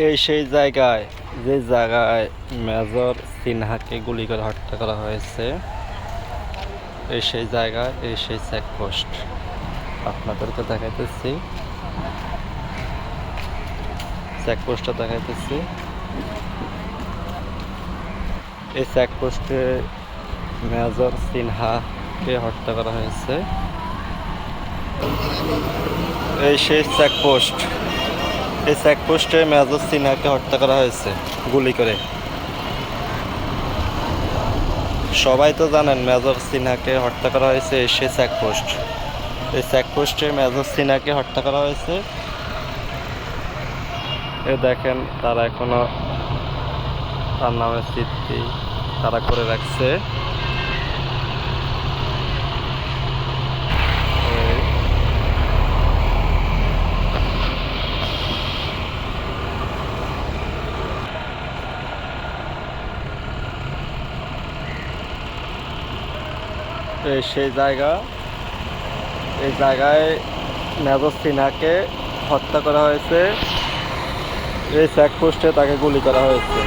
এই সেই জায়গায় যে জায়গায় মেজর সিনহাকে গুলি করে হত্যা করা হয়েছে, এই সেই জায়গায় এই সেই চেকপোস্ট আপনাদেরকে দেখাইতেছি। চেকপোস্টটা দেখাইতেছি। এই চেকপোস্টে মেজর সিনহাকে হত্যা করা হয়েছে। এই সেই চেকপোস্ট, এই চেকপোস্টে মেজর সিনহাকে হত্যা করা হয়েছে গুলি করে। সবাই তো জানেন মেজর সিনহাকে হত্যা করা হয়েছে এই সেই চেকপোস্ট। এই চেকপোস্টে মেজর সিনহাকে হত্যা করা হয়েছে। এ দেখেন তারা এখনো তার নামে স্মৃতি তারা করে রাখছে। এই সেই জায়গা, এই জায়গায় মেজর সিনহাকে হত্যা করা হয়েছে। এই চেকপোস্টে তাকে গুলি করা হয়েছে।